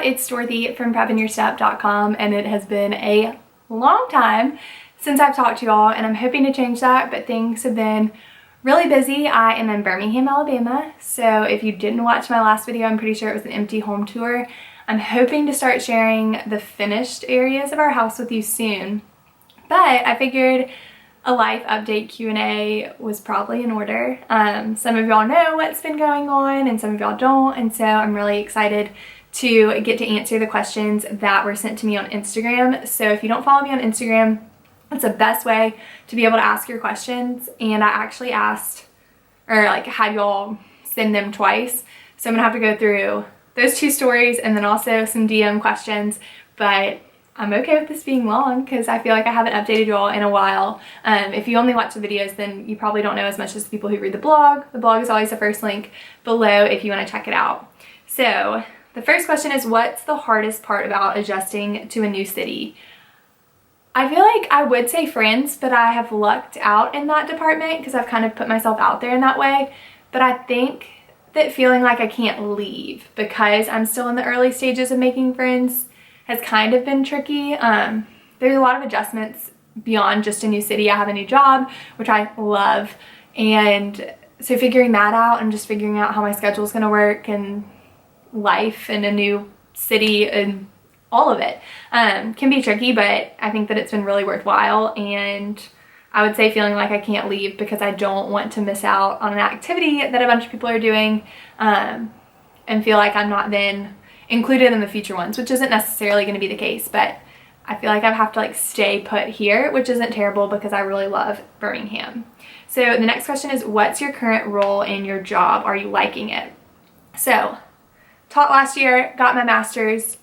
it's Dorothy from preppinyourstep.com, and it has been a long time since I've talked to y'all, and I'm hoping to change that, but things have been really busy. I am in Birmingham, Alabama, so if you didn't watch my last video, I'm pretty sure it was an empty home tour. I'm hoping to start sharing the finished areas of our house with you soon, but I figured a life update Q&A was probably in order. Some of y'all know what's been going on and some of y'all don't, and so I'm really excited to get to answer the questions that were sent to me on Instagram. So if you don't follow me on Instagram, it's the best way to be able to ask your questions, and I actually asked, or like had y'all send them twice, so I'm gonna have to go through those two stories and then also some DM questions, but I'm okay with this being long because I feel like I haven't updated you all in a while. If you only watch the videos, then you probably don't know as much as the people who read the blog. The blog is always the first link below if you want to check it out. So the first question is, what's the hardest part about adjusting to a new city? I feel like I would say friends, but I have lucked out in that department because I've kind of put myself out there in that way. But I think that feeling like I can't leave because I'm still in the early stages of making friends has kind of been tricky. There's a lot of adjustments beyond just a new city. I have a new job, which I love, and so figuring that out and just figuring out how my schedule is going to work and life in a new city and all of it can be tricky, but I think that it's been really worthwhile. And I would say feeling like I can't leave because I don't want to miss out on an activity that a bunch of people are doing, and feel like I'm not then included in the future ones, which isn't necessarily going to be the case, but I feel like I have to like stay put here, which isn't terrible because I really love Birmingham. So the next question is, what's your current role in your job? Are you liking it? So taught last year, got my master's,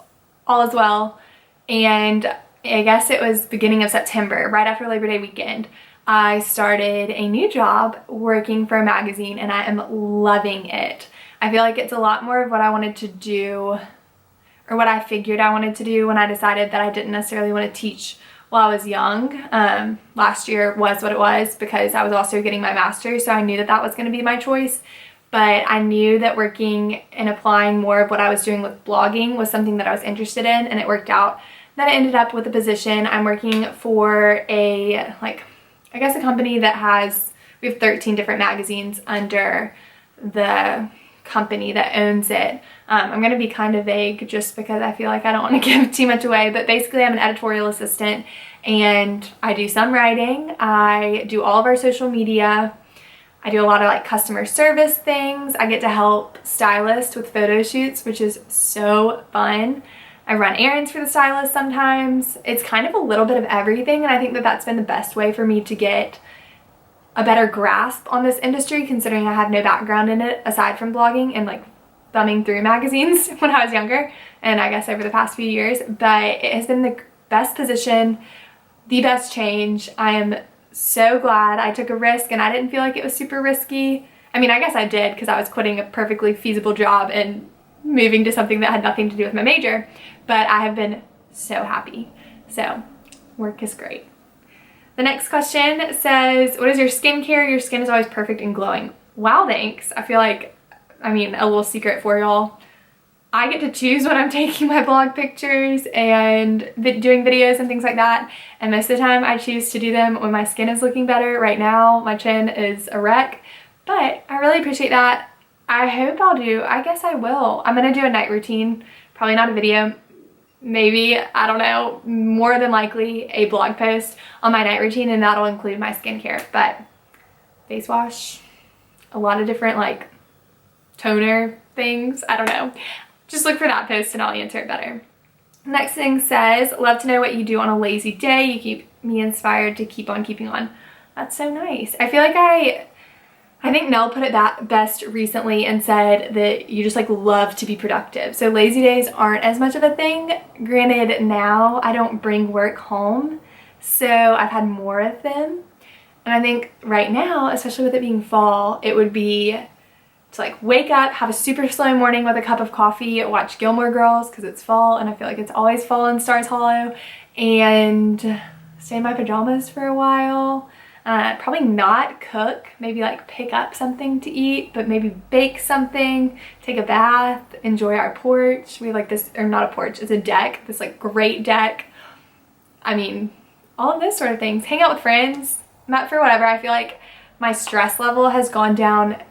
all is well, and I guess it was beginning of September, right after Labor Day weekend, I started a new job working for a magazine, and I am loving it. I feel like it's a lot more of what I wanted to do, or what I figured I wanted to do when I decided that I didn't necessarily want to teach while I was young. Last year was what it was because I was also getting my master's, so I knew that that was going to be my choice. But I knew that working and applying more of what I was doing with blogging was something that I was interested in, and it worked out. Then I ended up with a position. I'm working for a, like, I guess a company that has, we have 13 different magazines under the company that owns it. I'm going to be kind of vague just because I feel like I don't want to give too much away, but basically I'm an editorial assistant and I do some writing. I do all of our social media. I do a lot of like customer service things. I get to help stylists with photo shoots, which is so fun. I run errands for the stylist sometimes. It's kind of a little bit of everything, and I think that that's been the best way for me to get a better grasp on this industry, considering I have no background in it aside from blogging and like thumbing through magazines when I was younger, and I guess over the past few years. But it has been the best position, the best change. I am so glad I took a risk, and I didn't feel like it was super risky. I mean, I guess I did because I was quitting a perfectly feasible job and moving to something that had nothing to do with my major, but I have been so happy. So work is great. The next question says, what is your skincare? Your skin is always perfect and glowing. Wow, thanks. I feel like, I mean, a little secret for y'all, I get to choose when I'm taking my blog pictures and doing videos and things like that, and most of the time I choose to do them when my skin is looking better. Right now my chin is a wreck, but I really appreciate that. I hope I'll do, I guess I will. I'm gonna do a night routine, probably not a video, maybe, I don't know, more than likely a blog post on my night routine, and that'll include my skincare. But face wash, a lot of different like toner things, I don't know. Just look for that post and I'll answer it better. Next thing says, love to know what you do on a lazy day. You keep me inspired to keep on keeping on. That's so nice. I feel like I think Nell put it best recently and said that you just like love to be productive. So lazy days aren't as much of a thing. Granted, now I don't bring work home, so I've had more of them. And I think right now, especially with it being fall, it would be to like wake up, have a super slow morning with a cup of coffee, watch Gilmore Girls because it's fall and I feel like it's always fall in Stars Hollow, and stay in my pajamas for a while. Probably not cook, maybe like pick up something to eat, but maybe bake something, take a bath, enjoy our porch. We have like this, or not a porch, it's a deck, this like great deck. I mean, all of those sort of things. Hang out with friends, not for whatever. I feel like my stress level has gone down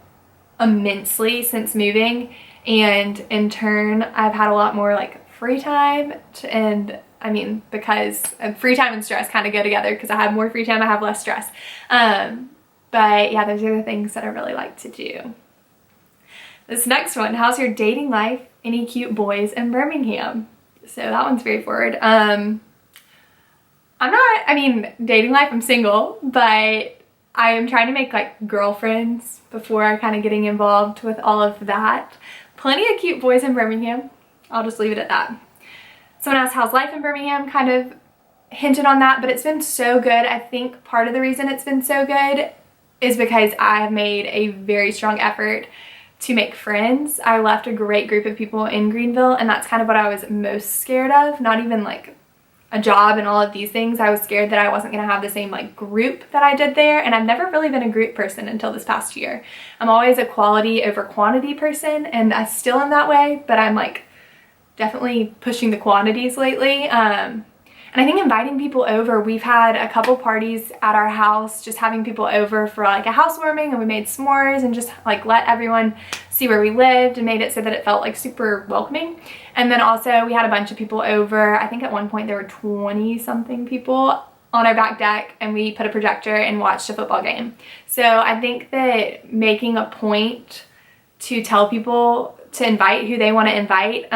immensely since moving, and in turn I've had a lot more like free time and I mean, because free time and stress kind of go together, because I have more free time, I have less stress. But yeah, those are the things that I really like to do. This next one, how's your dating life? Any cute boys in Birmingham? So that one's very forward. Dating life, I'm single, but I am trying to make like girlfriends before kind of getting involved with all of that. Plenty of cute boys in Birmingham. I'll just leave it at that. Someone asked, how's life in Birmingham? Kind of hinted on that, but it's been so good. I think part of the reason it's been so good is because I have made a very strong effort to make friends. I left a great group of people in Greenville, and that's kind of what I was most scared of. Not even like a job and all of these things. I was scared that I wasn't gonna have the same like group that I did there, and I've never really been a group person until this past year. I'm always a quality over quantity person, and I still am that way, but I'm like definitely pushing the quantities lately. And I think inviting people over, we've had a couple parties at our house, just having people over for like a housewarming, and we made s'mores and just like let everyone see where we lived and made it so that it felt like super welcoming. And then also we had a bunch of people over. I think at one point there were 20 something people on our back deck, and we put a projector and watched a football game. So I think that making a point to tell people to invite who they want to invite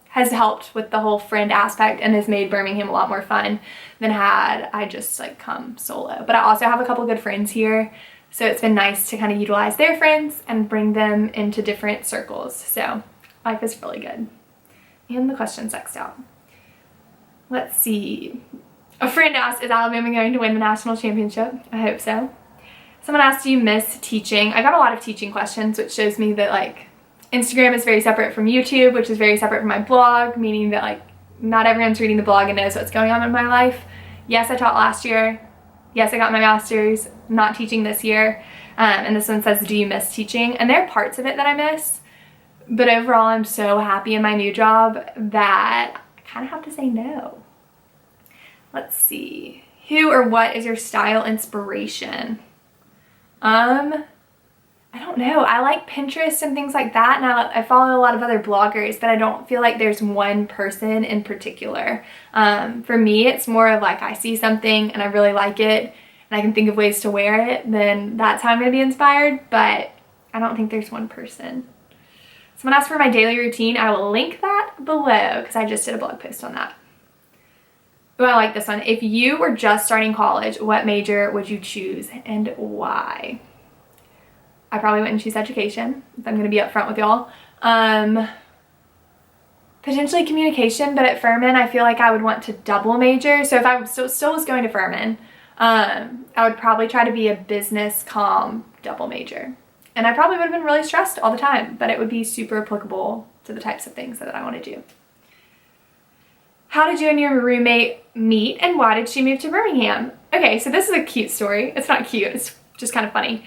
has helped with the whole friend aspect, and has made Birmingham a lot more fun than had I just like come solo. But I also have a couple good friends here, so it's been nice to kind of utilize their friends and bring them into different circles. So life is really good. And the question's X'd out. Let's see. A friend asked, is Alabama going to win the national championship? I hope so. Someone asked, do you miss teaching? I got a lot of teaching questions, which shows me that like Instagram is very separate from YouTube, which is very separate from my blog, meaning that like not everyone's reading the blog and knows what's going on in my life. Yes, I taught last year. Yes, I got my master's, not teaching this year. And this one says, do you miss teaching? And there are parts of it that I miss, but overall I'm so happy in my new job that I kind of have to say no. Let's see. Who or what is your style inspiration? I don't know. I like Pinterest and things like that, and I follow a lot of other bloggers, but I don't feel like there's one person in particular. For me, it's more of like I see something and I really like it and I can think of ways to wear it, then that's how I'm going to be inspired, but I don't think there's one person. Someone asked for my daily routine. I will link that below because I just did a blog post on that. Oh, I like this one. If you were just starting college, what major would you choose and why? I probably wouldn't choose education, if I'm going to be upfront with y'all. Potentially communication, but at Furman, I feel like I would want to double major. So if I still was going to Furman, I would probably try to be a business comm double major. And I probably would have been really stressed all the time, but it would be super applicable to the types of things that I want to do. How did you and your roommate meet, and why did she move to Birmingham? Okay, so this is a cute story. It's not cute, it's just kind of funny.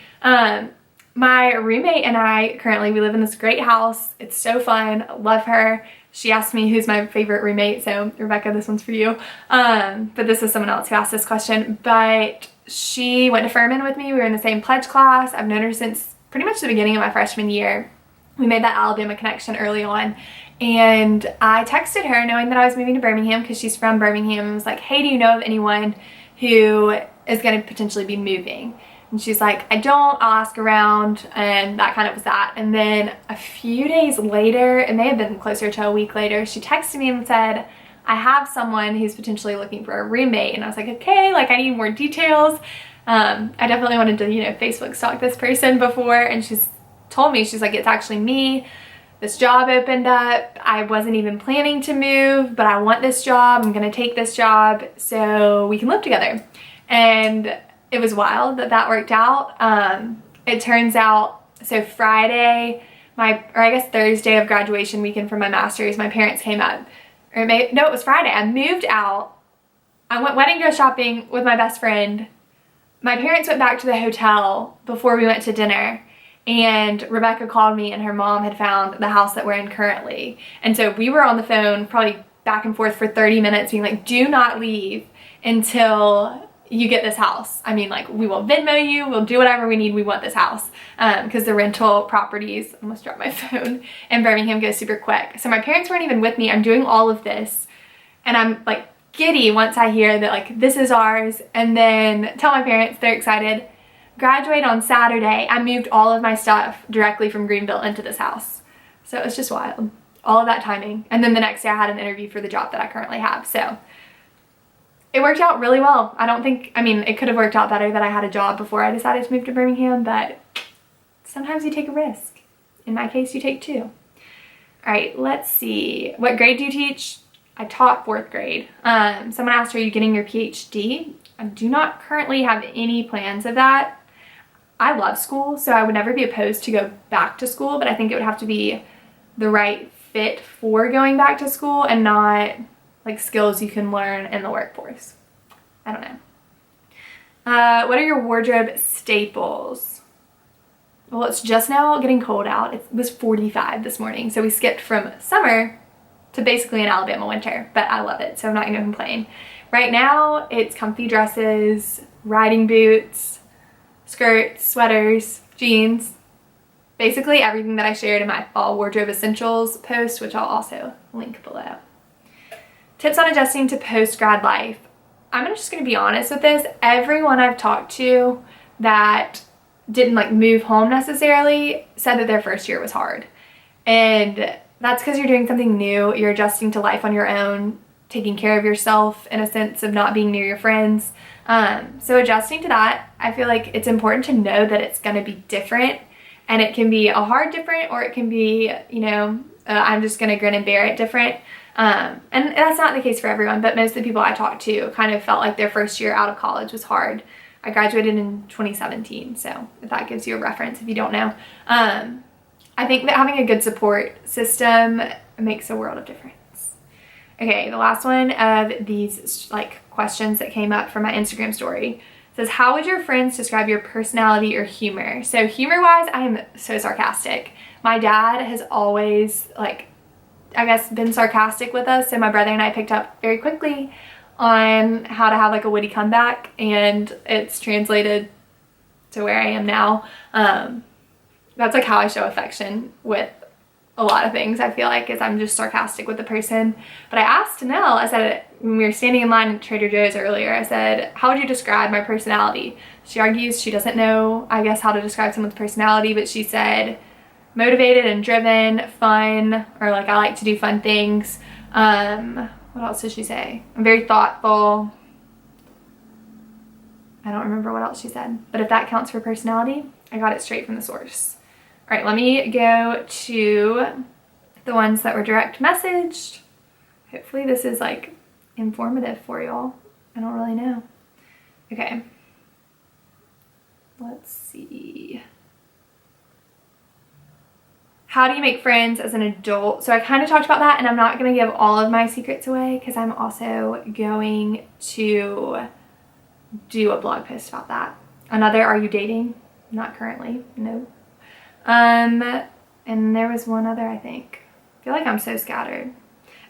My roommate and I we live in this great house. It's so fun. Love her. She asked me who's my favorite roommate, so Rebecca, this one's for you. But this is someone else who asked this question. But she went to Furman with me. We were in the same pledge class. I've known her since pretty much the beginning of my freshman year. We made that Alabama connection early on. And I texted her knowing that I was moving to Birmingham because she's from Birmingham, and was like, hey, do you know of anyone who is going to potentially be moving? And she's like, I don't, I'll ask around, and that kind of was that. And then a few days later, it may have been closer to a week later, she texted me and said, I have someone who's potentially looking for a roommate. And I was like, okay, like I need more details. I definitely wanted to, Facebook stalk this person before, and she's told me, she's like, it's actually me. This job opened up. I wasn't even planning to move, but I want this job. I'm gonna take this job so we can live together. And it was wild that worked out. It turns out, so Friday, Thursday of graduation weekend for my master's, my parents came up. It was Friday. I moved out. I went wedding dress shopping with my best friend. my parents went back to the hotel before we went to dinner, and Rebecca called me and her mom had found the house that we're in currently. And so we were on the phone probably back and forth for 30 minutes being like, do not leave until you get this house. I mean, like, we will Venmo you, we'll do whatever we need, we want this house. Because the rental properties, almost dropped my phone, in Birmingham goes super quick. So my parents weren't even with me. I'm doing all of this and I'm like giddy once I hear that like this is ours, and then tell my parents, they're excited. Graduate on Saturday. I moved all of my stuff directly from Greenville into this house. So it was just wild. All of that timing. And then the next day I had an interview for the job that I currently have. So it worked out really well. I mean, it could have worked out better that I had a job before I decided to move to Birmingham, but sometimes you take a risk. In my case, you take two. All right, let's see. What grade do you teach? I taught 4th grade. Someone asked, are you getting your PhD? I do not currently have any plans of that. I love school, so I would never be opposed to go back to school, but I think it would have to be the right fit for going back to school and not like skills you can learn in the workforce. I don't know. What are your wardrobe staples? Well, it's just now getting cold out. It was 45 this morning, so we skipped from summer to basically an Alabama winter, but I love it, so I'm not gonna complain. Right now, it's comfy dresses, riding boots, skirts, sweaters, jeans, basically everything that I shared in my fall wardrobe essentials post, which I'll also link below. Tips on adjusting to post-grad life. I'm just gonna be honest with this. Everyone I've talked to that didn't like move home necessarily said that their first year was hard. And that's because you're doing something new, you're adjusting to life on your own, taking care of yourself in a sense of not being near your friends. So adjusting to that, I feel like it's important to know that it's gonna be different, and it can be a hard different, or it can be, you know, I'm just gonna grin and bear it different. And that's not the case for everyone, but most of the people I talked to kind of felt like their first year out of college was hard. I graduated in 2017, so if that gives you a reference if you don't know. I think that having a good support system makes a world of difference. Okay, the last one of these like questions that came up from my Instagram story says, how would your friends describe your personality or humor? So humor-wise, I am so sarcastic. My dad has always like, I guess, been sarcastic with us, so my brother and I picked up very quickly on how to have like a witty comeback, and it's translated to where I am now. That's like how I show affection with a lot of things, I feel like, is I'm just sarcastic with the person. But I asked Nell, I said, when we were standing in line at Trader Joe's earlier, I said, how would you describe my personality? She argues she doesn't know, I guess, how to describe someone's personality, but she said motivated and driven, fun, or like I like to do fun things. What else did she say? I'm very thoughtful. I don't remember what else she said, but if that counts for personality, I got it straight from the source. All right, let me go to the ones that were direct messaged. Hopefully this is like informative for y'all. I don't really know. Okay. Let's see. How do you make friends as an adult? So I kind of talked about that, and I'm not going to give all of my secrets away because I'm also going to do a blog post about that. Another, are you dating? Not currently, no. And there was one other, I think. I feel like I'm so scattered.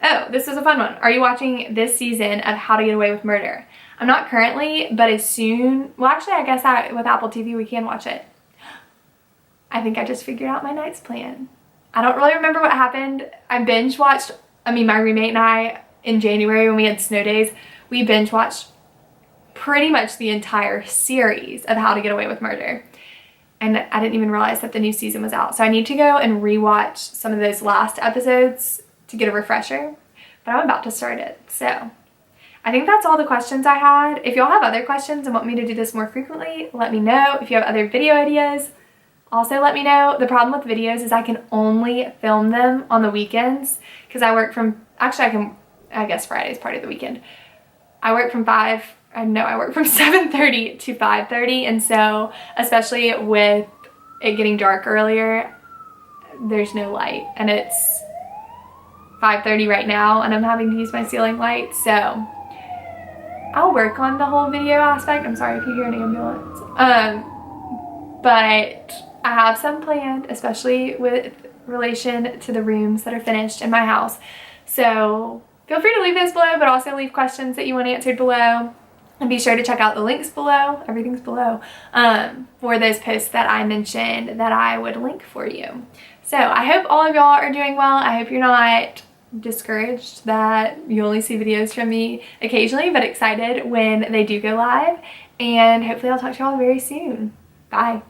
Oh, this is a fun one. Are you watching this season of How to Get Away with Murder? I'm not currently, but as soon, well actually I guess with Apple TV we can watch it. I think I just figured out my night's plan. I don't really remember what happened. I binge watched, my roommate and I in January when we had snow days, we binge watched pretty much the entire series of How to Get Away with Murder. And I didn't even realize that the new season was out. So I need to go and rewatch some of those last episodes to get a refresher, but I'm about to start it. So I think that's all the questions I had. If y'all have other questions and want me to do this more frequently, let me know. If you have other video ideas, also let me know. The problem with videos is I can only film them on the weekends because I work from, actually I guess Friday's part of the weekend. I work from 7:30 to 5:30, and so especially with it getting dark earlier, there's no light, and it's 5:30 right now and I'm having to use my ceiling light, so I'll work on the whole video aspect. I'm sorry if you hear an ambulance. But I have some planned, especially with relation to the rooms that are finished in my house. So feel free to leave those below, but also leave questions that you want answered below. And be sure to check out the links below, everything's below, for those posts that I mentioned that I would link for you. So I hope all of y'all are doing well. I hope you're not discouraged that you only see videos from me occasionally, but excited when they do go live. And hopefully I'll talk to y'all very soon. Bye.